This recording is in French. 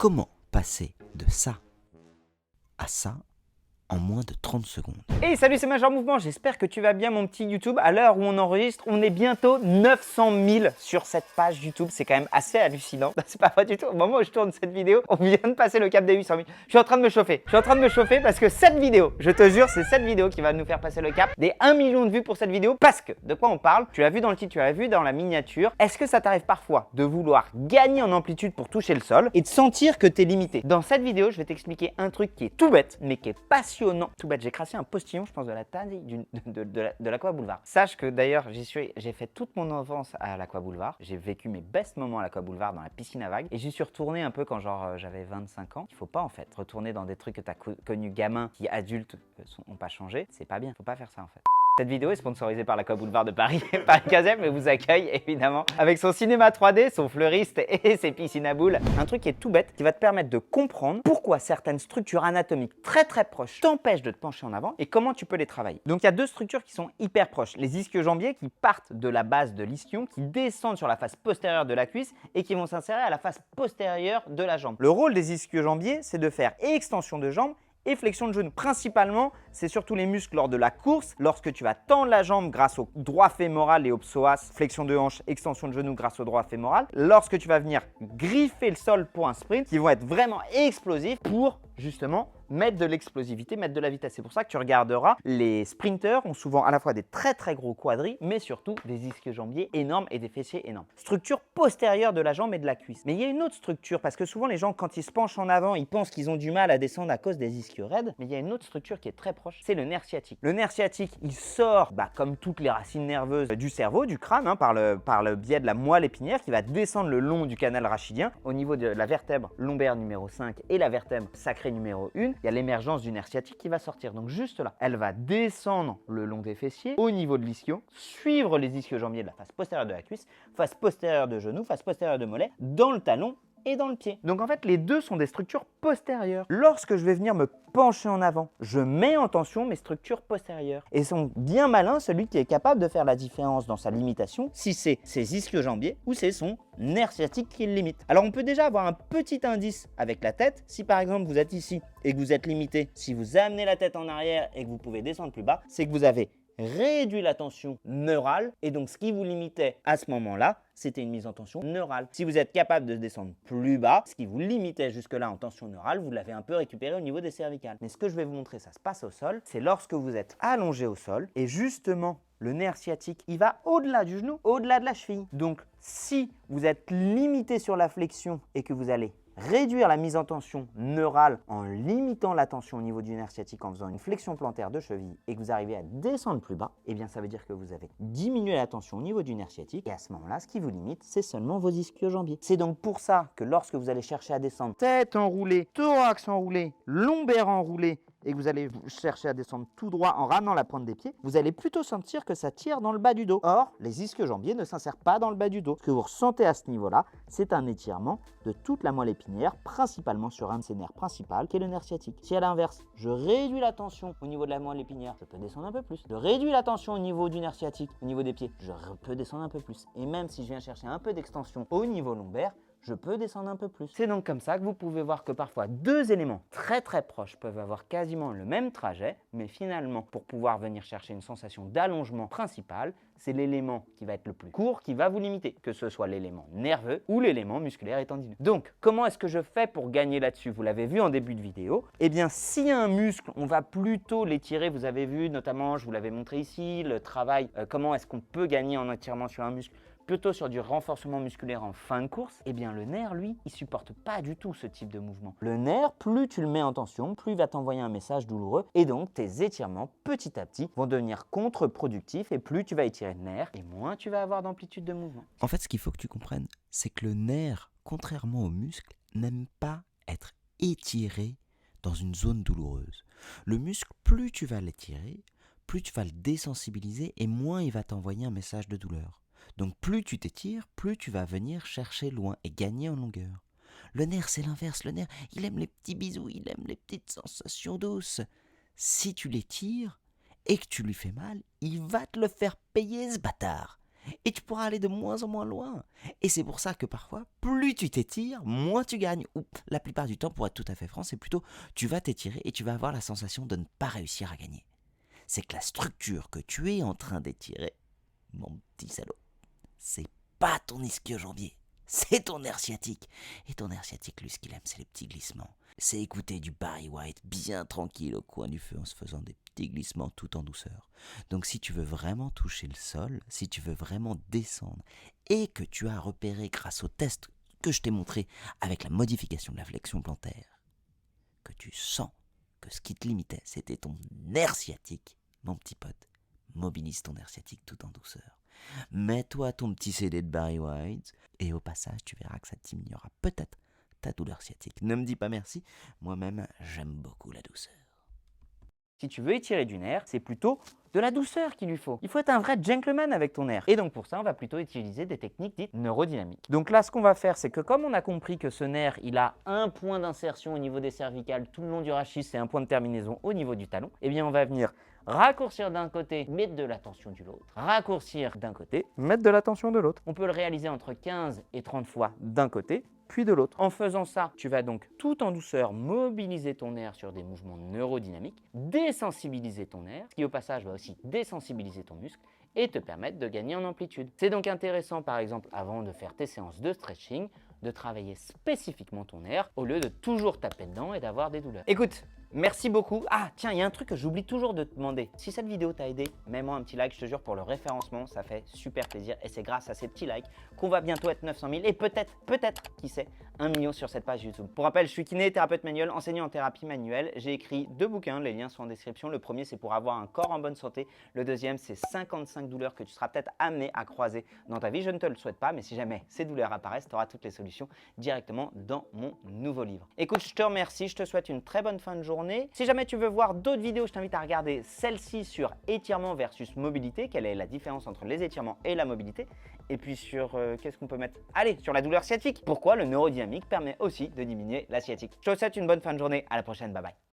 Comment passer de ça à ça en moins de 30 secondes? Hey, salut, c'est Major Mouvement, j'espère que tu vas bien mon petit YouTube. À l'heure où on enregistre, on est bientôt 900 000 sur cette page YouTube. C'est quand même assez hallucinant. C'est pas vrai du tout. Au moment où je tourne cette vidéo, on vient de passer le cap des 800 000. Je suis en train de me chauffer. Parce que cette vidéo, je te jure, c'est cette vidéo qui va nous faire passer le cap des 1 million de vues pour cette vidéo. Parce que, de quoi on parle? Tu l'as vu dans le titre, tu l'as vu dans la miniature. Est-ce que ça t'arrive parfois de vouloir gagner en amplitude pour toucher le sol et de sentir que tu es limité? Dans cette vidéo, je vais t'expliquer un truc qui est tout bête, mais qui est passionnant. Tout bête, j'ai crassé un postillon, je pense, de la taille de l'Aqua Boulevard. Sache que d'ailleurs, j'ai fait toute mon enfance à l'Aqua Boulevard. J'ai vécu mes best moments à l'Aqua Boulevard dans la piscine à vagues. Et j'y suis retourné un peu quand j'avais 25 ans. Il faut pas en fait retourner dans des trucs que tu as connus gamin qui adultes n'ont pas changé. C'est pas bien, faut pas faire ça en fait. Cette vidéo est sponsorisée par l'Aqua Boulevard de Paris. Paris 15e et vous accueille évidemment avec son cinéma 3D, son fleuriste et ses piscines à boules. Un truc qui est tout bête qui va te permettre de comprendre pourquoi certaines structures anatomiques très proches t'empêchent de te pencher en avant et comment tu peux les travailler. Donc il y a deux structures qui sont hyper proches. Les ischio-jambiers qui partent de la base de l'ischion, qui descendent sur la face postérieure de la cuisse et qui vont s'insérer à la face postérieure de la jambe. Le rôle des ischio-jambiers, c'est de faire extension de jambe et flexion de genou. Principalement, c'est surtout les muscles lors de la course, lorsque tu vas tendre la jambe grâce au droit fémoral et au psoas, flexion de hanche, extension de genou grâce au droit fémoral, lorsque tu vas venir griffer le sol pour un sprint, qui vont être vraiment explosifs pour justement mettre de l'explosivité, mettre de la vitesse. C'est pour ça que tu regarderas, les sprinteurs ont souvent à la fois des très gros quadris, mais surtout des ischio-jambiers énormes et des fessiers énormes. Structure postérieure de la jambe et de la cuisse. Mais il y a une autre structure, parce que souvent les gens, quand ils se penchent en avant, ils pensent qu'ils ont du mal à descendre à cause des ischios raides, mais il y a une autre structure qui est très proche, c'est le nerf sciatique. Le nerf sciatique, il sort, comme toutes les racines nerveuses du cerveau, du crâne, par le biais de la moelle épinière, qui va descendre le long du canal rachidien, au niveau de la vertèbre lombaire numéro 5 et la vertèbre sacrée numéro 1, il y a l'émergence du nerf sciatique qui va sortir. Donc juste là, elle va descendre le long des fessiers, au niveau de l'ischio, suivre les ischio-jambiers de la face postérieure de la cuisse, face postérieure de genou, face postérieure de mollet, dans le talon et dans le pied. Donc en fait, les deux sont des structures postérieures. Lorsque je vais venir me pencher en avant, je mets en tension mes structures postérieures. Et sont bien malin celui qui est capable de faire la différence dans sa limitation, si c'est ses ischio-jambiers ou c'est son nerf sciatique qui le limite. Alors on peut déjà avoir un petit indice avec la tête. Si par exemple vous êtes ici et que vous êtes limité, si vous amenez la tête en arrière et que vous pouvez descendre plus bas, c'est que vous avez réduit la tension neurale et donc ce qui vous limitait à ce moment-là, c'était une mise en tension neurale. Si vous êtes capable de descendre plus bas, ce qui vous limitait jusque-là en tension neurale, vous l'avez un peu récupéré au niveau des cervicales. Mais ce que je vais vous montrer, ça se passe au sol, c'est lorsque vous êtes allongé au sol et justement le nerf sciatique, il va au-delà du genou, au-delà de la cheville. Donc si vous êtes limité sur la flexion et que vous allez réduire la mise en tension neurale en limitant la tension au niveau du nerf sciatique en faisant une flexion plantaire de cheville et que vous arrivez à descendre plus bas, eh bien ça veut dire que vous avez diminué la tension au niveau du nerf sciatique et à ce moment-là, ce qui vous limite, c'est seulement vos ischio-jambiers. C'est donc pour ça que lorsque vous allez chercher à descendre tête enroulée, thorax enroulé, lombaire enroulé, et que vous allez chercher à descendre tout droit en ramenant la pointe des pieds, vous allez plutôt sentir que ça tire dans le bas du dos. Or, les ischio-jambiers ne s'insèrent pas dans le bas du dos. Ce que vous ressentez à ce niveau-là, c'est un étirement de toute la moelle épinière, principalement sur un de ses nerfs principaux, qui est le nerf sciatique. Si à l'inverse, je réduis la tension au niveau de la moelle épinière, je peux descendre un peu plus. Je réduis la tension au niveau du nerf sciatique, au niveau des pieds, je peux descendre un peu plus. Et même si je viens chercher un peu d'extension au niveau lombaire, je peux descendre un peu plus. C'est donc comme ça que vous pouvez voir que parfois deux éléments très proches peuvent avoir quasiment le même trajet, mais finalement, pour pouvoir venir chercher une sensation d'allongement principal, c'est l'élément qui va être le plus court qui va vous limiter, que ce soit l'élément nerveux ou l'élément musculaire et tendineux. Donc, comment est-ce que je fais pour gagner là-dessus? Vous l'avez vu en début de vidéo. Eh bien, s'il y a un muscle, on va plutôt l'étirer. Vous avez vu, notamment, je vous l'avais montré ici, le travail, comment est-ce qu'on peut gagner en étirement sur un muscle plutôt sur du renforcement musculaire en fin de course, eh bien le nerf, lui, il supporte pas du tout ce type de mouvement. Le nerf, plus tu le mets en tension, plus il va t'envoyer un message douloureux et donc tes étirements, petit à petit, vont devenir contre-productifs et plus tu vas étirer le nerf et moins tu vas avoir d'amplitude de mouvement. En fait, ce qu'il faut que tu comprennes, c'est que le nerf, contrairement au muscle, n'aime pas être étiré dans une zone douloureuse. Le muscle, plus tu vas l'étirer, plus tu vas le désensibiliser et moins il va t'envoyer un message de douleur. Donc plus tu t'étires, plus tu vas venir chercher loin et gagner en longueur. Le nerf, c'est l'inverse. Le nerf, il aime les petits bisous, il aime les petites sensations douces. Si tu l'étires et que tu lui fais mal, il va te le faire payer, ce bâtard. Et tu pourras aller de moins en moins loin. Et c'est pour ça que parfois, plus tu t'étires, moins tu gagnes. Ou la plupart du temps, pour être tout à fait franc, c'est plutôt tu vas t'étirer et tu vas avoir la sensation de ne pas réussir à gagner. C'est que la structure que tu es en train d'étirer, mon petit salaud, c'est pas ton ischio-jambier, c'est ton nerf sciatique. Et ton nerf sciatique, lui, ce qu'il aime, c'est les petits glissements. C'est écouter du Barry White bien tranquille au coin du feu en se faisant des petits glissements tout en douceur. Donc si tu veux vraiment toucher le sol, si tu veux vraiment descendre, et que tu as repéré grâce au test que je t'ai montré avec la modification de la flexion plantaire, que tu sens que ce qui te limitait, c'était ton nerf sciatique, mon petit pote, mobilise ton nerf sciatique tout en douceur. Mets-toi ton petit CD de Barry White et au passage, tu verras que ça diminuera peut-être ta douleur sciatique. Ne me dis pas merci, moi-même, j'aime beaucoup la douceur. Si tu veux étirer du nerf, c'est plutôt de la douceur qu'il lui faut. Il faut être un vrai gentleman avec ton nerf. Et donc pour ça, on va plutôt utiliser des techniques dites neurodynamiques. Donc là, ce qu'on va faire, c'est que comme on a compris que ce nerf, il a un point d'insertion au niveau des cervicales tout le long du rachis et un point de terminaison au niveau du talon, eh bien on va venir raccourcir d'un côté, mettre de la tension de l'autre. Raccourcir d'un côté, mettre de la tension de l'autre. On peut le réaliser entre 15 et 30 fois d'un côté, puis de l'autre. En faisant ça, tu vas donc tout en douceur mobiliser ton nerf sur des mouvements neurodynamiques, désensibiliser ton nerf, ce qui au passage va aussi désensibiliser ton muscle et te permettre de gagner en amplitude. C'est donc intéressant par exemple avant de faire tes séances de stretching, de travailler spécifiquement ton nerf au lieu de toujours taper dedans et d'avoir des douleurs. Écoute, merci beaucoup. Ah tiens, il y a un truc que j'oublie toujours de te demander. Si cette vidéo t'a aidé, mets-moi un petit like, je te jure, pour le référencement, ça fait super plaisir. Et c'est grâce à ces petits likes qu'on va bientôt être 900 000 et peut-être, qui sait, 1 million sur cette page YouTube. Pour rappel, je suis kiné, thérapeute manuel, enseignant en thérapie manuelle. J'ai écrit 2 bouquins, les liens sont en description. Le premier, c'est pour avoir un corps en bonne santé. Le deuxième, c'est 55 douleurs que tu seras peut-être amené à croiser dans ta vie. Je ne te le souhaite pas, mais si jamais ces douleurs apparaissent, tu auras toutes les solutions directement dans mon nouveau livre. Écoute, je te remercie, je te souhaite une très bonne fin de journée. Si jamais tu veux voir d'autres vidéos, je t'invite à regarder celle-ci sur étirement versus mobilité. Quelle est la différence entre les étirements et la mobilité? Et puis sur, qu'est-ce qu'on peut mettre? Allez, sur la douleur sciatique. Pourquoi le neurodynamique permet aussi de diminuer la sciatique. Je te souhaite une bonne fin de journée. À la prochaine. Bye bye.